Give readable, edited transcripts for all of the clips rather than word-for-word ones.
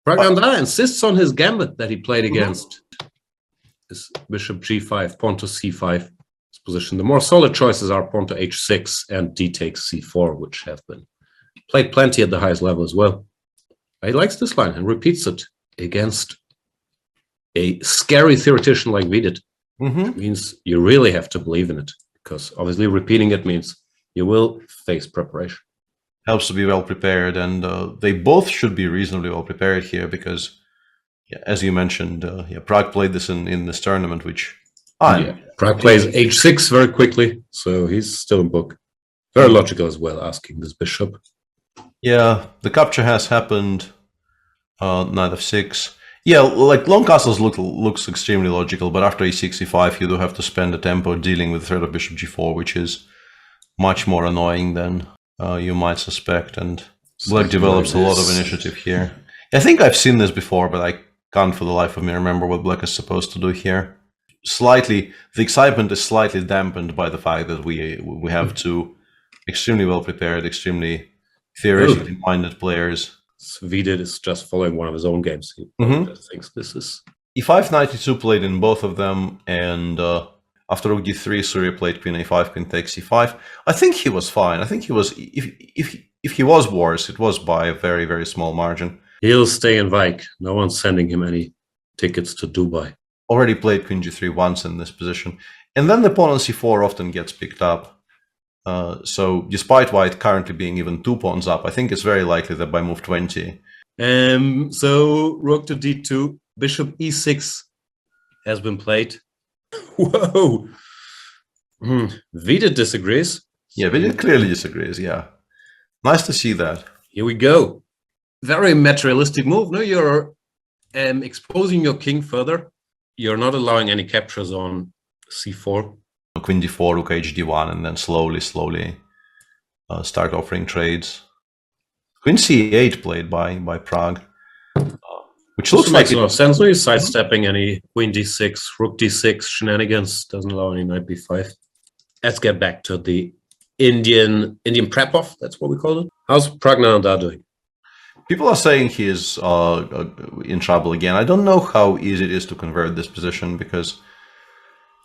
Praggnanandhaa insists on his gambit that he played against his bishop g5, pawn to c5 position. The more solid choices are pawn to h6 and d takes c4, which have been played plenty at the highest level as well. He likes this line and repeats it against a scary theoretician like Vidit. Which means you really have to believe in it, because obviously repeating it means you will face preparation. Helps to be well prepared, and they both should be reasonably well prepared here because, as you mentioned, Pragg played this in this tournament, which Pragg plays h6 very quickly, so he's still in book. Very logical as well, asking this bishop. Yeah, the capture has happened. Knight f6. Yeah, like long castles looks extremely logical, but after e6, e5, you do have to spend the tempo dealing with the threat of bishop g4, which is much more annoying than you might suspect, and Black develops a lot of initiative here. I think I've seen this before, but I can't for the life of me remember what Black is supposed to do here. The excitement is slightly dampened by the fact that we have two extremely well prepared, extremely theoretically minded players. Vidit is just following one of his own games. He thinks this is e5 knight e2 played in both of them, and after rook d3, Surya played queen a5, queen takes c5. I think he was fine. I think he was. If he was worse, it was by a very, very small margin. He'll stay in Vike. No one's sending him any tickets to Dubai. Already played queen g3 once in this position, and then the pawn on c4 often gets picked up. So despite white currently being even 2 pawns up, I think it's very likely that by move 20. So rook to d2, bishop e6 has been played. Whoa! Vidit disagrees. Yeah, Vidit clearly disagrees, yeah. Nice to see that. Here we go. Very materialistic move. No, you're exposing your king further. You're not allowing any captures on c4. Queen d4, rook hd1, and then slowly start offering trades. Queen c8 played by Pragg, which looks like makes a lot of sense. No, you're sidestepping any queen d6, rook d6 shenanigans. Doesn't allow any knight b5. Let's get back to the Indian prep off. That's what we call it. How's Praggnanandhaa doing? People are saying he is in trouble again. I don't know how easy it is to convert this position because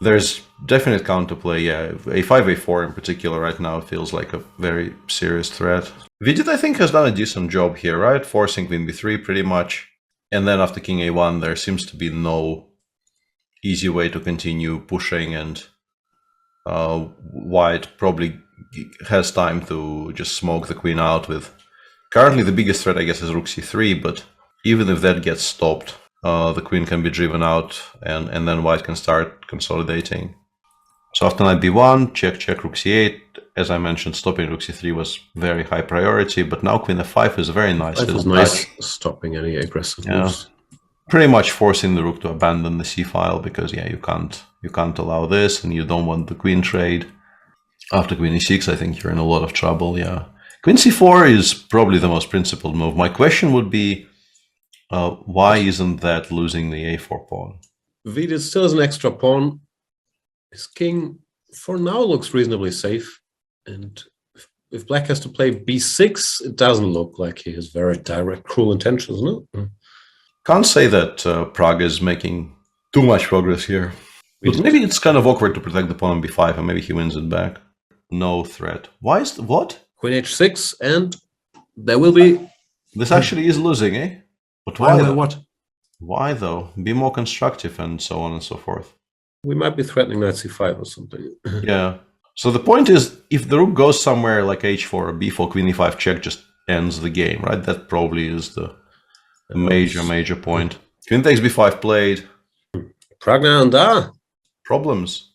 there's definite counterplay. Yeah, a5, a4 in particular right now feels like a very serious threat. Vidit, I think, has done a decent job here, right? Forcing queen b3 pretty much. And then after king a1, there seems to be no easy way to continue pushing, and white probably has time to just smoke the queen out with. Currently, the biggest threat, I guess, is rook c3, but even if that gets stopped, the queen can be driven out, and then white can start consolidating. So after knight b1, check, rook c8. As I mentioned, stopping rook c3 was very high priority, but now queen f5 is very nice. It was nice stopping any aggressive moves. Pretty much forcing the rook to abandon the c-file because, yeah, you can't allow this, and you don't want the queen trade. After queen e6, I think you're in a lot of trouble, yeah. Queen c4 is probably the most principled move. My question would be, why isn't that losing the a4 pawn? Vidit still has an extra pawn. His king, for now, looks reasonably safe. And if black has to play b6, it doesn't look like he has very direct, cruel intentions, no? Can't say that Pragg is making too much progress here. But maybe it's kind of awkward to protect the pawn on b5, and maybe he wins it back. No threat. Why is what? Queen h6, and there will be... This actually is losing, eh? But why though? What? Why though? Be more constructive and so on and so forth. We might be threatening knight c5 or something. Yeah. So the point is, if the rook goes somewhere like h4 or b4, queen e5 check just ends the game, right? That probably is the major point. Queen takes b5 played. Praggnanandhaa. Problems.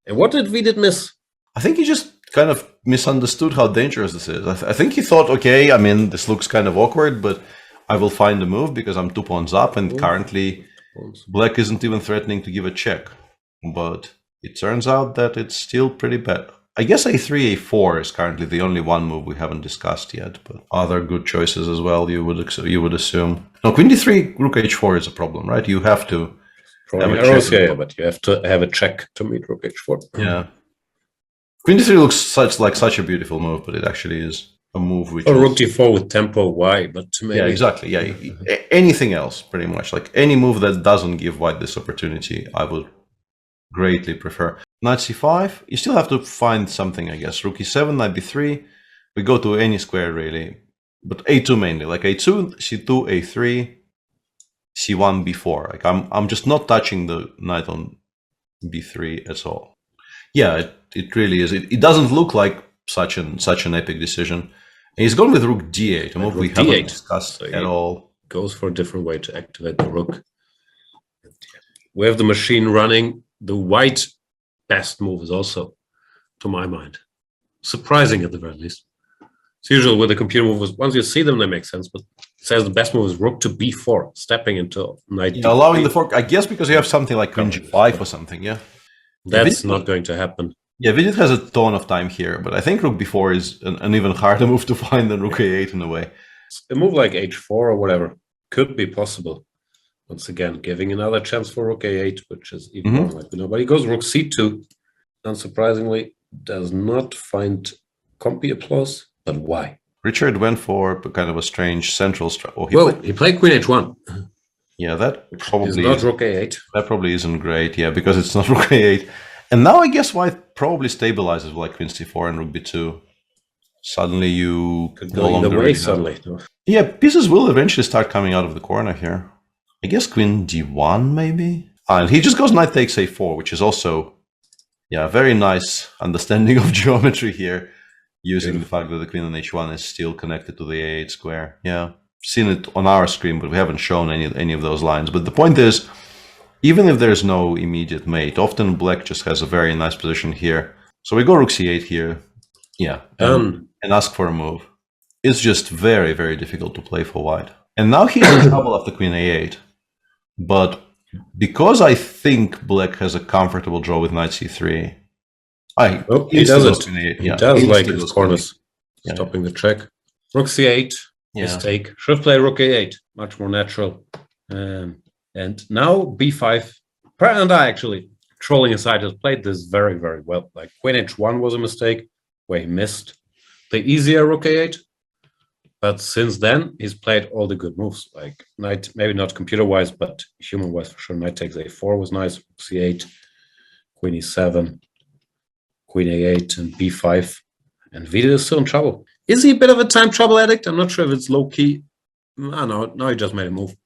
And what did Vidit miss? I think he just kind of misunderstood how dangerous this is. I think he thought, okay, I mean, this looks kind of awkward, but I will find a move because I'm 2 pawns up, and currently black isn't even threatening to give a check. But it turns out that it's still pretty bad. I guess a3, a4 is currently the only one move we haven't discussed yet, but other good choices as well, you would assume. No, queen d3, rook h4 is a problem, right? You have to have a check. Yeah, but you have to have a check to meet rook h4. Yeah. Queen d3 looks like such a beautiful move, but it actually is a move which Or is, rook d4 with tempo, why? But maybe... Yeah, exactly. Yeah, anything else, pretty much. Like any move that doesn't give white this opportunity, I would greatly prefer. Knight c5, you still have to find something, I guess. Rook e7, knight b3. We go to any square, really. But a2 mainly. Like a2, c2, a3, c1, b4. Like I'm just not touching the knight on b3 at all. Yeah, it really is. It doesn't look like such an epic decision. And he's gone with rook d8, a move we haven't discussed at all. Goes for a different way to activate the rook. We have the machine running. The white best move is also, to my mind, surprising at the very least. It's usual with the computer moves, once you see them, they make sense. But it says the best move is rook to b4, stepping into knight d3. Allowing the fork, I guess, because you have something like queen g5 or something, yeah? That's not going to happen. Yeah, Vidit has a ton of time here, but I think rook b4 is an even harder move to find than rook a8 in a way. A move like h4 or whatever could be possible. Once again, giving another chance for rook a8, which is even more likely. But he goes rook c2. Unsurprisingly, does not find compy applause. But why? Richard went for kind of a strange central he played queen h1. Yeah, that probably is not rook a8. That probably isn't great, yeah, because it's not rook a8. And now I guess white probably stabilizes with like queen c4 and rook b2. Suddenly you could go either way suddenly. Yeah, pieces will eventually start coming out of the corner here. I guess queen d1 maybe? And he just goes knight takes a4, which is also, yeah, very nice understanding of geometry here, using the fact that the queen on h1 is still connected to the a8 square. Yeah, seen it on our screen, but we haven't shown any of those lines. But the point is, even if there's no immediate mate, often black just has a very nice position here. So we go rook c8 here, yeah, and ask for a move. It's just very, very difficult to play for white. And now he's in trouble after queen a8. But because I think black has a comfortable draw with knight c3, he does it. He does like his corners, stopping the check. Rook c8, mistake. Should play rook a8, much more natural. And now b5. Praggnanandhaa actually, trolling aside, has played this very, very well. Like queen h1 was a mistake where he missed the easier rook a8. But since then, he's played all the good moves. Like knight, maybe not computer-wise, but human-wise for sure. Knight takes a4 was nice. c8, queen e7, queen a8, and b5. And Vidit is still in trouble. Is he a bit of a time trouble addict? I'm not sure if it's low-key. I don't know. No, he just made a move.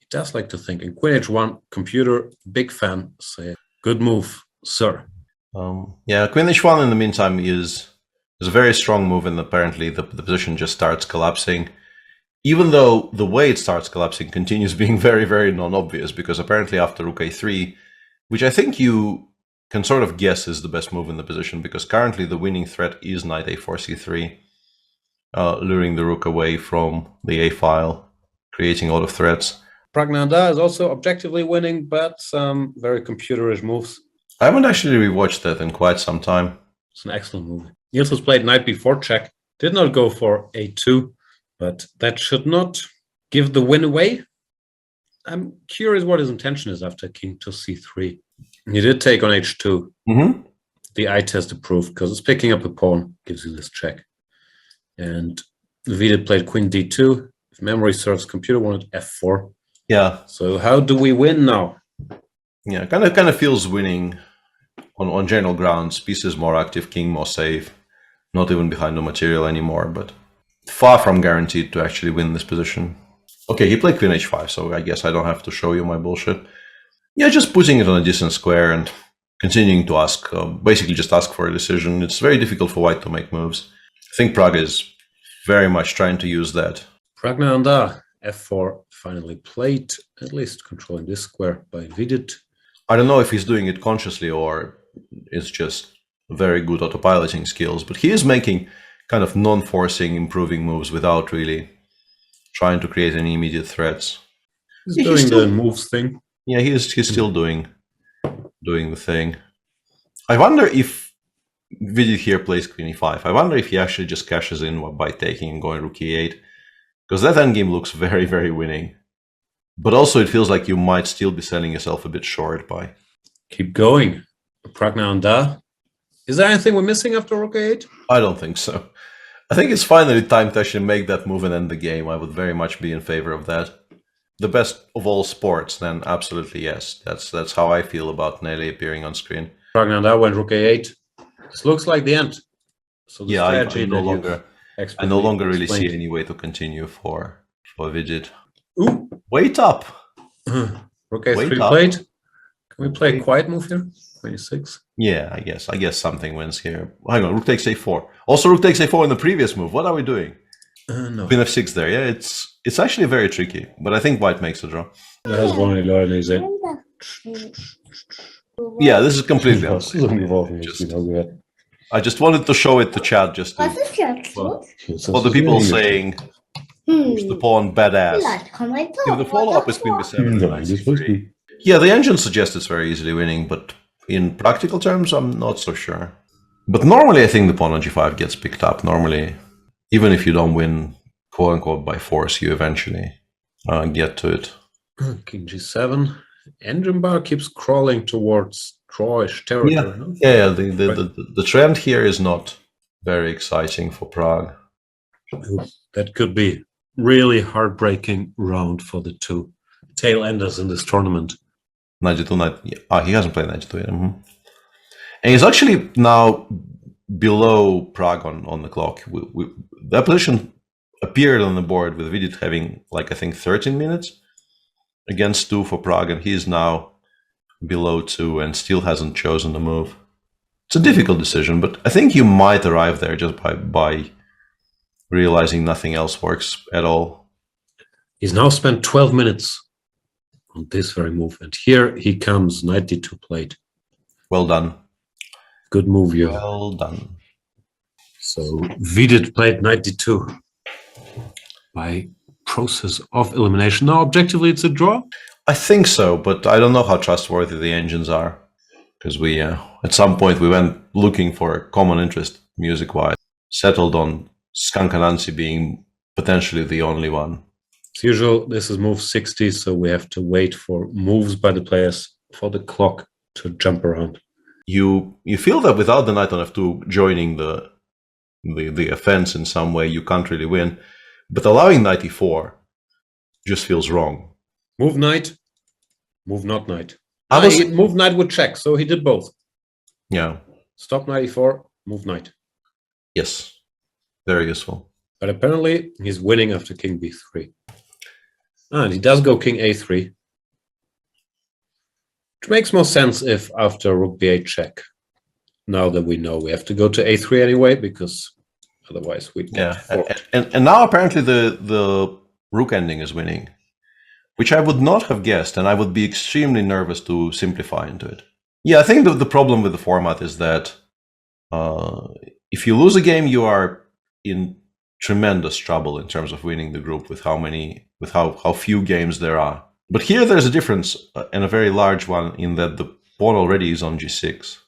He does like to think. And queen h1, computer, big fan, say, good move, sir. Yeah, queen h1 in the meantime is a very strong move, and apparently the position just starts collapsing. Even though the way it starts collapsing continues being very, very non-obvious, because apparently after rook a3, which I think you can sort of guess is the best move in the position, because currently the winning threat is knight a4 c3, luring the rook away from the a file, creating a lot of threats. Praggnanandhaa is also objectively winning, but some very computerish moves. I haven't actually rewatched that in quite some time. It's an excellent move. Niels has played knight b4 check, did not go for a2, but that should not give the win away. I'm curious what his intention is after king to c3. He did take on h2. The eye test approved, because it's picking up the pawn, gives you this check. And Vidit played queen d2. If memory serves, computer wanted f4. Yeah. So how do we win now? Yeah, kind of feels winning on general grounds. Pieces more active, king more safe. Not even behind the material anymore, but far from guaranteed to actually win this position. Okay, he played queen h5, so I guess I don't have to show you my bullshit. Yeah, just putting it on a decent square and continuing to ask, basically just ask for a decision. It's very difficult for white to make moves. I think Pragg is very much trying to use that. Praggnanandhaa, f4, finally played, at least controlling this square by Vidit. I don't know if he's doing it consciously or it's just very good autopiloting skills, but he is making kind of non-forcing, improving moves without really trying to create any immediate threats. He's doing the moves thing. Yeah, he's still doing the thing. I wonder if Vidit here plays queen e5. I wonder if he actually just cashes in by taking and going rook e8, because that endgame looks very, very winning. But also it feels like you might still be selling yourself a bit short by... Keep going. Praggnanandhaa. Is there anything we're missing after rook a8? I don't think so. I think it's finally time to actually make that move and end the game. I would very much be in favor of that. The best of all sports, then absolutely yes. That's how I feel about Nelly appearing on screen. Praggnanandhaa went rook a8. This looks like the end. So the Yeah, strategy I no longer really see any way to continue for Vidit. Ooh. Wait up. Rook a3 played. Can we play a quiet move here? 26. Yeah, I guess something wins here. Hang on, rook takes a4. Also, rook takes a4 in the previous move. What are we doing? No. Queen f6 there. Yeah, it's actually very tricky, but I think white makes a draw. Yeah, this is completely I just wanted to show it to chat just to, for the people saying who's the pawn badass. If the follow-up is queen b7. Yeah, the engine suggests it's very easily winning, but in practical terms, I'm not so sure. But normally, I think the pawn on g5 gets picked up. Normally, even if you don't win, quote-unquote, by force, you eventually get to it. King g7. Engine bar keeps crawling towards drawish territory. Yeah, the trend here is not very exciting for Prague. That could be really heartbreaking round for the two tail enders in this tournament. 92, he hasn't played 92 yet. And he's actually now below Prague on the clock. That position appeared on the board with Vidit having, like, I think 13 minutes against 2 for Prague, and he's now below 2 and still hasn't chosen the move. It's a difficult decision, but I think you might arrive there just by realizing nothing else works at all. He's now spent 12 minutes on this very move, and here he comes, 92 played. Well done. Good move, you. Well done. So Vidit played 92 by process of elimination. Now, objectively, it's a draw? I think so, but I don't know how trustworthy the engines are, because we, at some point, we went looking for a common interest music-wise, settled on Skunk Anansi being potentially the only one. As usual, this is move 60, so we have to wait for moves by the players for the clock to jump around. You feel that without the knight on f2 joining the offense in some way, you can't really win. But allowing knight e4 just feels wrong. Move knight, move not knight. He moved knight with check, so he did both. Yeah. Stop knight e4, move knight. Yes. Very useful. But apparently, he's winning after king b3. And he does go king a3. Which makes more sense if after rook b8 check. Now that we know we have to go to a3 anyway, because otherwise we'd get forked. And now apparently the rook ending is winning, which I would not have guessed, and I would be extremely nervous to simplify into it. Yeah, I think the problem with the format is that if you lose a game, you are in tremendous trouble in terms of winning the group with how few games there are. But here there's a difference, and a very large one, in that the pawn already is on g6.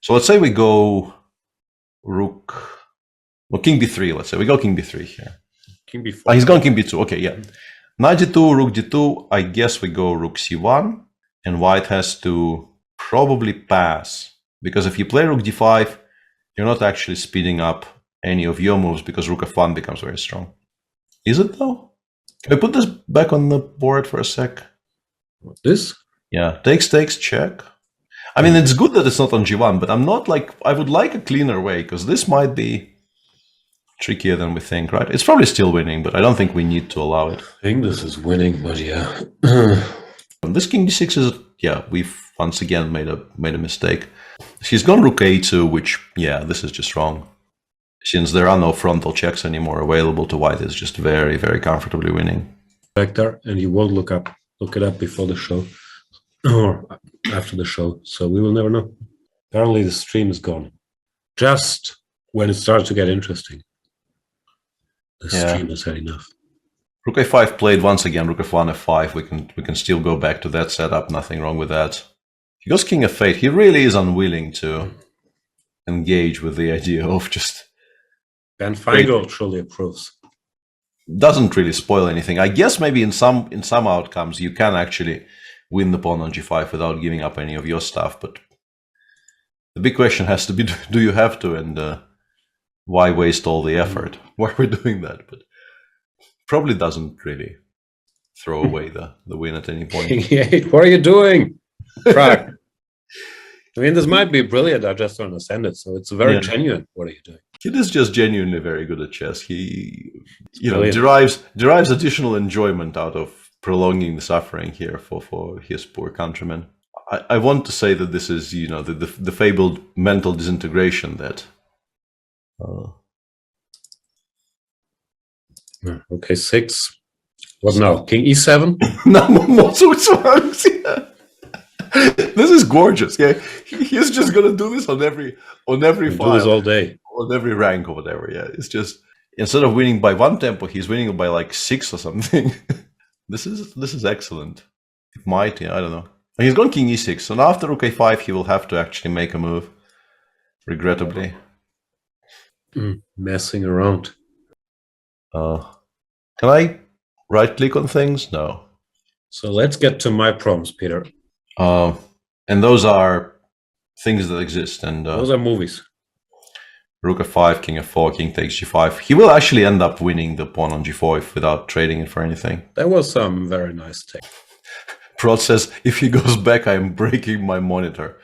So let's say we go king b3, let's say. We go king b3 here. King b4. He's gone king b2. Okay, yeah. Knight g2, rook g2. I guess we go rook c1, and white has to probably pass, because if you play rook d5, you're not actually speeding up any of your moves, because rook f1 becomes very strong. Is it, though? Can we put this back on the board for a sec? What, this? Yeah, takes, check. I mean, it's good that it's not on g1, but I would like a cleaner way, because this might be trickier than we think, right? It's probably still winning, but I don't think we need to allow it. I think this is winning, but yeah. This king d6 is, yeah, we've once again made a mistake. She's gone rook a2, which, yeah, this is just wrong. Since there are no frontal checks anymore available to white, it's just very, very comfortably winning. Back there, and you won't look it up before the show, or after the show, so we will never know. Apparently the stream is gone. Just when it started to get interesting. The stream has had enough. Rook a5 played once again, rook f1, f5. We can still go back to that setup, nothing wrong with that. He goes king f8. He really is unwilling to engage with the idea of just... Ben Feingold truly approves. Doesn't really spoil anything. I guess maybe in some outcomes you can actually win the pawn on g5 without giving up any of your stuff, but the big question has to be, do you have to? And why waste all the effort? Why we're doing that? But probably doesn't really throw away the win at any point. King E8, what are you doing, Prag? I mean, this might be brilliant. I just don't understand it. So it's very genuine. What are you doing? He is just genuinely very good at chess. He, brilliant. derives additional enjoyment out of prolonging the suffering here for his poor countrymen. I want to say that this is, the fabled mental disintegration that. Okay, 6. What now? King E7? Yeah. This is gorgeous. Yeah, he's just gonna do this on every file, do this all day, on every rank or whatever. Yeah, it's just instead of winning by 1 tempo, he's winning by like 6 or something. This is excellent. It might, I don't know. He's gone King E6, so now after Rook A5, he will have to actually make a move. Regrettably, messing around. Can I right-click on things? No. So let's get to my prompts, Peter. And those are things that exist, and those are movies. Rook F5, King F4, King takes G5. He will actually end up winning the pawn on G4 without trading it for anything. That was some very nice tech. Prot says, if he goes back, I'm breaking my monitor.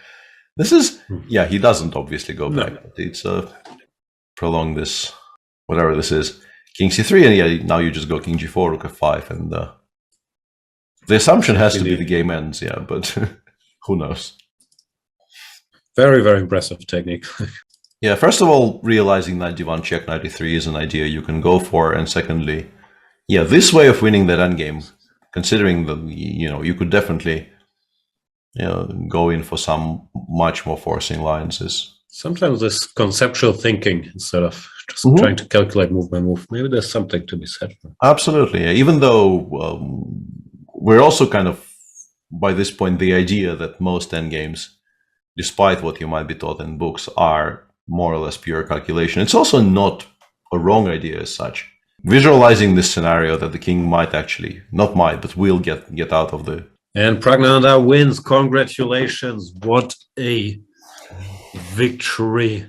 This is, yeah, he doesn't obviously go back. But it's prolong this, whatever this is. King C3, and yeah, now you just go King G4, Rook F5, and the assumption has to be the game ends, yeah, but who knows? Very, very impressive technique. Yeah, first of all, realizing knight d1 check knight e3 is an idea you can go for, and secondly, yeah, this way of winning that endgame, considering that you could definitely go in for some much more forcing lines is sometimes this conceptual thinking instead of just trying to calculate move by move. Maybe there's something to be said for. Absolutely, yeah. Even though we're also kind of by this point the idea that most endgames, despite what you might be taught in books, are more or less pure calculation. It's also not a wrong idea as such. Visualizing this scenario that the king might actually, not might, but will get out of the... And Praggnanandhaa wins. Congratulations. What a victory.